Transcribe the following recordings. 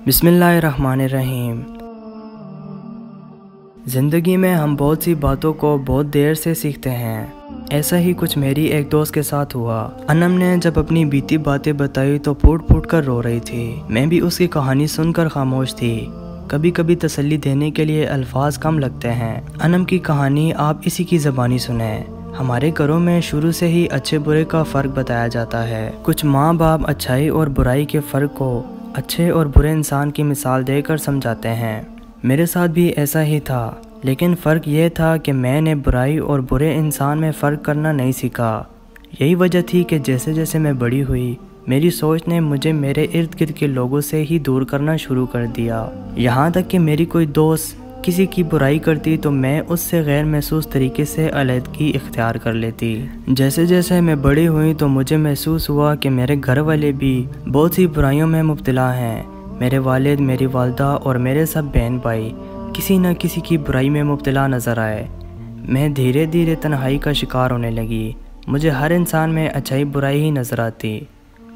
बिस्मिल्लाहिर्रहमानिर्रहीम। ज़िंदगी में हम बहुत सी बातों को बहुत देर से सीखते हैं। ऐसा ही कुछ मेरी एक दोस्त के साथ हुआ। अनम ने जब अपनी बीती बातें बताई तो फूट फूट कर रो रही थी। मैं भी उसकी कहानी सुनकर खामोश थी। कभी कभी तसल्ली देने के लिए अल्फाज कम लगते हैं। अनम की कहानी आप इसी की ज़बानी सुने। हमारे घरों में शुरू से ही अच्छे बुरे का फ़र्क बताया जाता है। कुछ माँ बाप अच्छाई और बुराई के फ़र्क को अच्छे और बुरे इंसान की मिसाल देकर समझाते हैं। मेरे साथ भी ऐसा ही था, लेकिन फ़र्क ये था कि मैंने बुराई और बुरे इंसान में फ़र्क करना नहीं सीखा। यही वजह थी कि जैसे जैसे मैं बड़ी हुई, मेरी सोच ने मुझे मेरे इर्द गिर्द के लोगों से ही दूर करना शुरू कर दिया। यहाँ तक कि मेरी कोई दोस्त किसी की बुराई करती तो मैं उससे गैर महसूस तरीके से अलहदगी इख्तियार कर लेती। जैसे जैसे मैं बड़ी हुई तो मुझे महसूस हुआ कि मेरे घर वाले भी बहुत सी बुराइयों में मुब्तला हैं। मेरे वालिद, मेरी वालदा और मेरे सब बहन भाई किसी न किसी की बुराई में मुब्तला नज़र आए। मैं धीरे धीरे तन्हाई का शिकार होने लगी। मुझे हर इंसान में अच्छाई बुराई ही नज़र आती।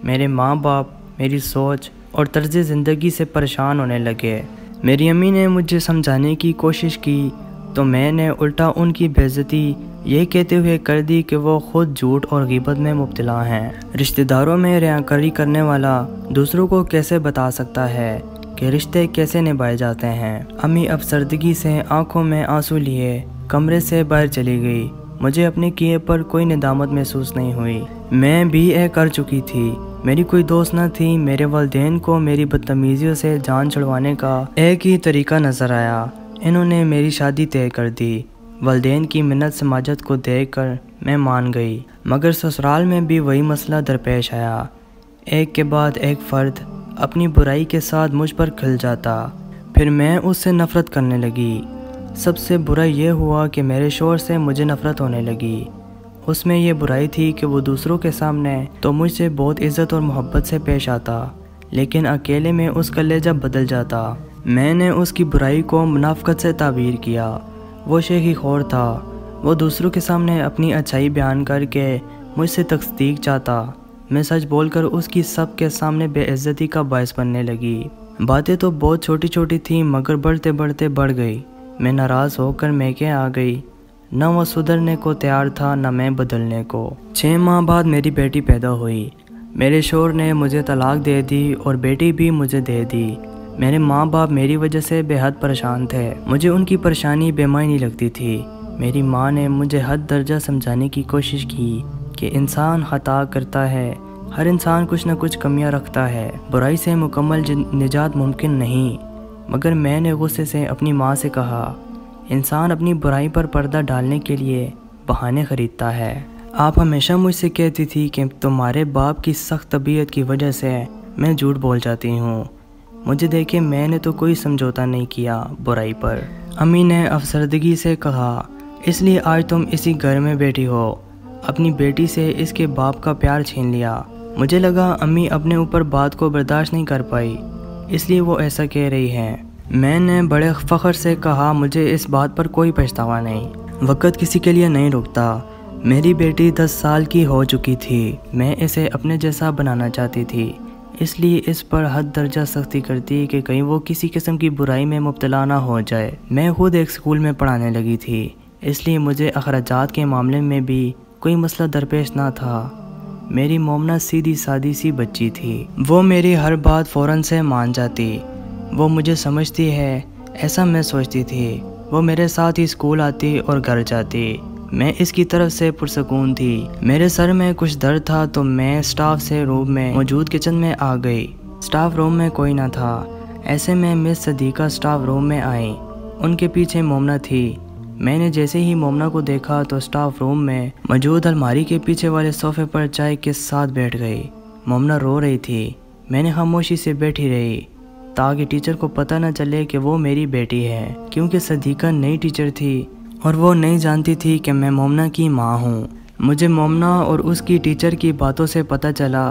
मेरे माँ बाप मेरी सोच और तर्ज़ ज़िंदगी से परेशान होने लगे। मेरी अम्मी ने मुझे समझाने की कोशिश की तो मैंने उल्टा उनकी बेइज्जती ये कहते हुए कर दी कि वो खुद झूठ और गीबत में मुब्तला हैं। रिश्तेदारों में रियाकारी करने वाला दूसरों को कैसे बता सकता है कि रिश्ते कैसे निभाए जाते हैं। अम्मी अफसरदगी से आंखों में आंसू लिए कमरे से बाहर चली गई। मुझे अपने किए पर कोई निदामत महसूस नहीं हुई। मैं BA कर चुकी थी। मेरी कोई दोस्त न थी। मेरे वालिदैन को मेरी बदतमीज़ियों से जान छुड़वाने का एक ही तरीका नज़र आया। इन्होंने मेरी शादी तय कर दी। वालिदैन की मिन्नत समाजत को देखकर मैं मान गई, मगर ससुराल में भी वही मसला दरपेश आया। एक के बाद एक फ़र्द अपनी बुराई के साथ मुझ पर खिल जाता। फिर मैं उससे नफ़रत करने लगी। सबसे बुरा ये हुआ कि मेरे शौहर से मुझे नफ़रत होने लगी। उसमें यह बुराई थी कि वो दूसरों के सामने तो मुझसे बहुत इज़्ज़त और मोहब्बत से पेश आता, लेकिन अकेले में उसका लहजा बदल जाता। मैंने उसकी बुराई को मुनाफ़क़त से ताबीर किया। वो शेखी खोर था। वो दूसरों के सामने अपनी अच्छाई बयान करके मुझसे तस्दीक चाहता। मैं सच बोलकर उसकी सब के सामने बेइज्जती का बायस बनने लगी। बातें तो बहुत छोटी छोटी थीं, मगर बढ़ते बढ़ते बढ़ गई। मैं नाराज़ होकर मैके आ गई। न वो सुधरने को तैयार था, न मैं बदलने को। 6 माह बाद मेरी बेटी पैदा हुई। मेरे शौहर ने मुझे तलाक दे दी और बेटी भी मुझे दे दी। मेरे माँ बाप मेरी वजह से बेहद परेशान थे। मुझे उनकी परेशानी बेमायनी लगती थी। मेरी माँ ने मुझे हद दर्जा समझाने की कोशिश की कि इंसान खता करता है, हर इंसान कुछ न कुछ कमियाँ रखता है, बुराई से मुकम्मल निजात मुमकिन नहीं। मगर मैंने गुस्से से अपनी माँ से कहा, इंसान अपनी बुराई पर पर्दा डालने के लिए बहाने ख़रीदता है। आप हमेशा मुझसे कहती थी कि तुम्हारे बाप की सख्त तबीयत की वजह से मैं झूठ बोल जाती हूँ। मुझे देखे मैंने तो कोई समझौता नहीं किया बुराई पर। अम्मी ने अफसरदगी से कहा, इसलिए आज तुम इसी घर में बैठी हो। अपनी बेटी से इसके बाप का प्यार छीन लिया। मुझे लगा अम्मी अपने ऊपर बात को बर्दाश्त नहीं कर पाई, इसलिए वो ऐसा कह रही हैं। मैंने बड़े फ़ख्र से कहा, मुझे इस बात पर कोई पछतावा नहीं। वक़्त किसी के लिए नहीं रुकता। मेरी बेटी 10 साल की हो चुकी थी। मैं इसे अपने जैसा बनाना चाहती थी, इसलिए इस पर हद दर्जा सख्ती करती कि कहीं वो किसी किस्म की बुराई में मुब्तला ना हो जाए। मैं खुद एक स्कूल में पढ़ाने लगी थी, इसलिए मुझे अखराजात के मामले में भी कोई मसला दरपेश ना था। मेरी मोमना सीधी सादी सी बच्ची थी। वो मेरी हर बात फ़ौरन से मान जाती। वो मुझे समझती है, ऐसा मैं सोचती थी। वो मेरे साथ ही स्कूल आती और घर जाती। मैं इसकी तरफ से पुरसकून थी। मेरे सर में कुछ दर्द था तो मैं स्टाफ से रूम में मौजूद किचन में आ गई। स्टाफ रूम में कोई ना था। ऐसे में मिस सदीका स्टाफ रूम में आई। उनके पीछे मोमना थी। मैंने जैसे ही मोमना को देखा तो स्टाफ रूम में मौजूद अलमारी के पीछे वाले सोफे पर चाय के साथ बैठ गई। मोमना रो रही थी। मैंने खामोशी से बैठी रही ताकि टीचर को पता न चले कि वो मेरी बेटी है, क्योंकि सदीका नई टीचर थी और वो नहीं जानती थी कि मैं मोमना की माँ हूँ। मुझे मोमना और उसकी टीचर की बातों से पता चला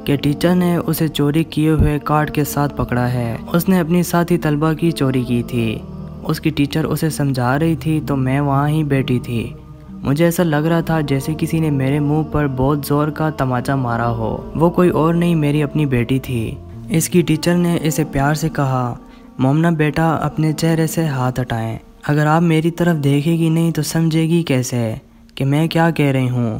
कि टीचर ने उसे चोरी किए हुए कार्ड के साथ पकड़ा है। उसने अपनी साथी तलबा की चोरी की थी। उसकी टीचर उसे समझा रही थी तो मैं वहाँ ही बैठी थी। मुझे ऐसा लग रहा था जैसे किसी ने मेरे मुंह पर बहुत ज़ोर का तमाचा मारा हो। वो कोई और नहीं, मेरी अपनी बेटी थी। اس کی ٹیچر نے اسے پیار سے کہا، مومنا بیٹا اپنے چہرے سے ہاتھ ہٹائیں، اگر آپ میری طرف دیکھے گی نہیں تو سمجھے گی کیسے کہ میں کیا کہہ رہی ہوں۔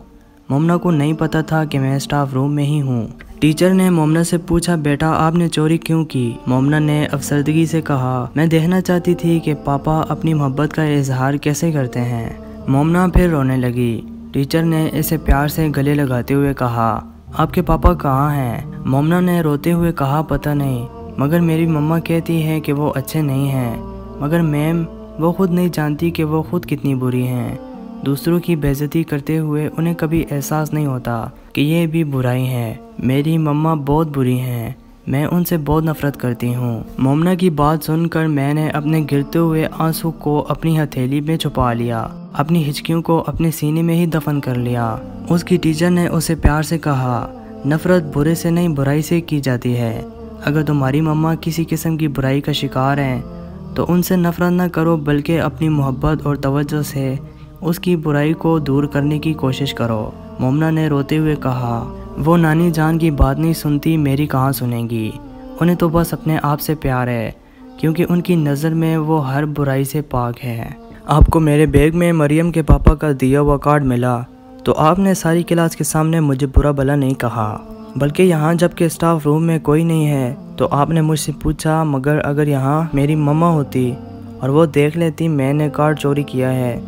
مومنا کو نہیں پتہ تھا کہ میں اسٹاف روم میں ہی ہوں۔ ٹیچر نے مومنا سے پوچھا، بیٹا آپ نے چوری کیوں کی؟ مومنا نے افسردگی سے کہا، میں دیکھنا چاہتی تھی کہ پاپا اپنی محبت کا اظہار کیسے کرتے ہیں۔ مومنا پھر رونے لگی۔ ٹیچر نے اسے پیار سے گلے لگاتے ہوئے کہا، آپ کے پاپا کہاں ہیں؟ مومنا نے روتے ہوئے کہا، پتہ نہیں، مگر میری مما کہتی ہے کہ وہ اچھے نہیں ہیں، مگر میم وہ خود نہیں جانتی کہ وہ خود کتنی بری ہیں۔ دوسروں کی بے عزتی کرتے ہوئے انہیں کبھی احساس نہیں ہوتا کہ یہ بھی برائی ہے۔ میری مما بہت بری ہیں، میں ان سے بہت نفرت کرتی ہوں۔ مومنا کی بات سن کر میں نے اپنے گرتے ہوئے آنسو کو اپنی ہتھیلی میں چھپا لیا، اپنی ہچکیوں کو اپنے سینے میں ہی دفن کر لیا۔ اس کی ٹیچر نے اسے پیار سے کہا، نفرت برے سے نہیں برائی سے کی جاتی ہے۔ اگر تمہاری مما کسی قسم کی برائی کا شکار ہیں تو ان سے نفرت نہ کرو، بلکہ اپنی محبت اور توجہ سے اس کی برائی کو دور کرنے کی کوشش کرو۔ مومنا نے روتے ہوئے کہا، وہ نانی جان کی بات نہیں سنتی، میری کہاں سنیں گی؟ انہیں تو بس اپنے آپ سے پیار ہے، کیونکہ ان کی نظر میں وہ ہر برائی سے پاک ہے۔ آپ کو میرے بیگ میں مریم کے پاپا کا دیا ہوا کارڈ ملا تو آپ نے ساری کلاس کے سامنے مجھے برا بھلا نہیں کہا، بلکہ یہاں جب کہ اسٹاف روم میں کوئی نہیں ہے تو آپ نے مجھ سے پوچھا، مگر اگر یہاں میری مما ہوتی اور وہ دیکھ لیتی میں نے کارڈ چوری کیا ہے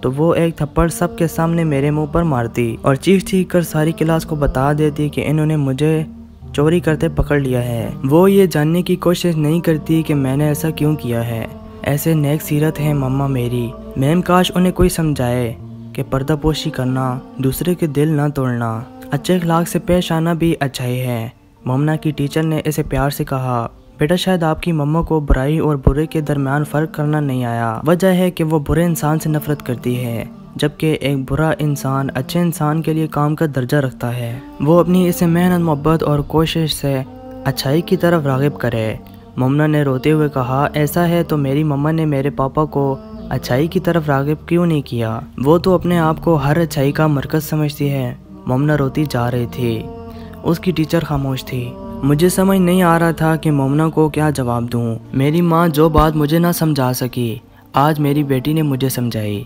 تو وہ ایک تھپڑ سب کے سامنے میرے منہ پر مارتی اور چیخ چیخ کر ساری کلاس کو بتا دیتی کہ انہوں نے مجھے چوری کرتے پکڑ لیا ہے۔ وہ یہ جاننے کی کوشش نہیں کرتی کہ میں نے ایسا کیوں کیا ہے۔ ایسے نیک سیرت ہے مما میری، میم کاش انہیں کوئی سمجھائے کہ پردہ پوشی کرنا، دوسرے کے دل نہ توڑنا، اچھے اخلاق سے پیش آنا بھی اچھائی ہے۔ مومنا کی ٹیچر نے اسے پیار سے کہا، بیٹا شاید آپ کی مما کو برائی اور برے کے درمیان فرق کرنا نہیں آیا۔ وجہ ہے کہ وہ برے انسان سے نفرت کرتی ہے، جبکہ ایک برا انسان اچھے انسان کے لیے کام کا درجہ رکھتا ہے۔ وہ اپنی اسے محنت، محبت اور کوشش سے اچھائی کی طرف راغب کرے۔ مومنا نے روتے ہوئے کہا، ایسا ہے تو میری مما نے میرے پاپا کو اچھائی کی طرف راغب کیوں نہیں کیا؟ وہ تو اپنے آپ کو ہر اچھائی کا مرکز سمجھتی ہے۔ مومنا روتی جا رہی تھی۔ اس کی ٹیچر خاموش تھی۔ مجھے سمجھ نہیں آ رہا تھا کہ مومنا کو کیا جواب دوں۔ میری ماں جو بات مجھے نہ سمجھا سکی، آج میری بیٹی نے مجھے سمجھائی۔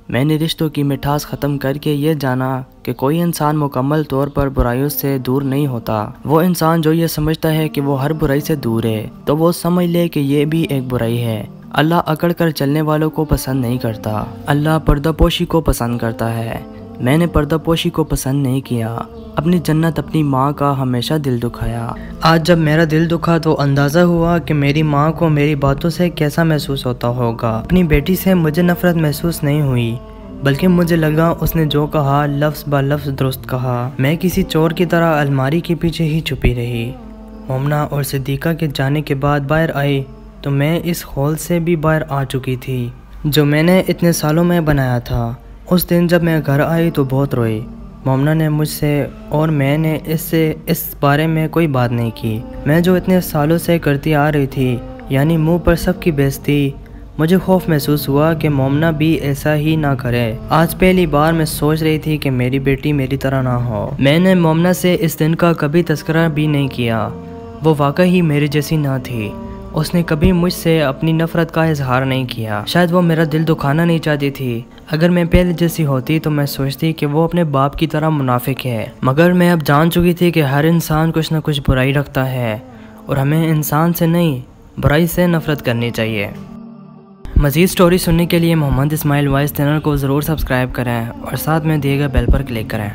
میں نے رشتوں کی مٹھاس ختم کر کے یہ جانا کہ کوئی انسان مکمل طور پر برائیوں سے دور نہیں ہوتا۔ وہ انسان جو یہ سمجھتا ہے کہ وہ ہر برائی سے دور ہے تو وہ سمجھ لے کہ یہ بھی ایک برائی ہے۔ اللہ اکڑ کر چلنے والوں کو پسند نہیں کرتا، اللہ پردہ پوشی کو پسند کرتا ہے۔ میں نے پردہ پوشی کو پسند نہیں کیا، اپنی جنت اپنی ماں کا ہمیشہ دل دکھایا۔ آج جب میرا دل دکھا تو اندازہ ہوا کہ میری ماں کو میری باتوں سے کیسا محسوس ہوتا ہوگا۔ اپنی بیٹی سے مجھے نفرت محسوس نہیں ہوئی، بلکہ مجھے لگا اس نے جو کہا لفظ با لفظ درست کہا۔ میں کسی چور کی طرح الماری کے پیچھے ہی چھپی رہی۔ مومنا اور صدیقہ کے جانے کے بعد باہر آئی تو میں اس خول سے بھی باہر آ چکی تھی جو میں نے اتنے سالوں میں بنایا تھا۔ اس دن جب میں گھر آئی تو بہت روئی۔ مومنا نے مجھ سے اور میں نے اس بارے میں کوئی بات نہیں کی۔ میں جو اتنے سالوں سے کرتی آ رہی تھی، یعنی منہ پر سب کی بےعزتی، مجھے خوف محسوس ہوا کہ مومنا بھی ایسا ہی نہ کرے۔ آج پہلی بار میں سوچ رہی تھی کہ میری بیٹی میری طرح نہ ہو۔ میں نے مومنا سے اس دن کا کبھی تذکرہ بھی نہیں کیا۔ وہ واقعی میری جیسی نہ تھی۔ اس نے کبھی مجھ سے اپنی نفرت کا اظہار نہیں کیا۔ شاید وہ میرا دل دکھانا نہیں چاہتی تھی۔ اگر میں پہلے جیسی ہوتی تو میں سوچتی کہ وہ اپنے باپ کی طرح منافق ہے، مگر میں اب جان چکی تھی کہ ہر انسان کچھ نہ کچھ برائی رکھتا ہے اور ہمیں انسان سے نہیں برائی سے نفرت کرنی چاہیے۔ مزید سٹوری سننے کے لیے محمد اسماعیل وائس چینل کو ضرور سبسکرائب کریں اور ساتھ میں دیے گئے بیل پر کلک کریں۔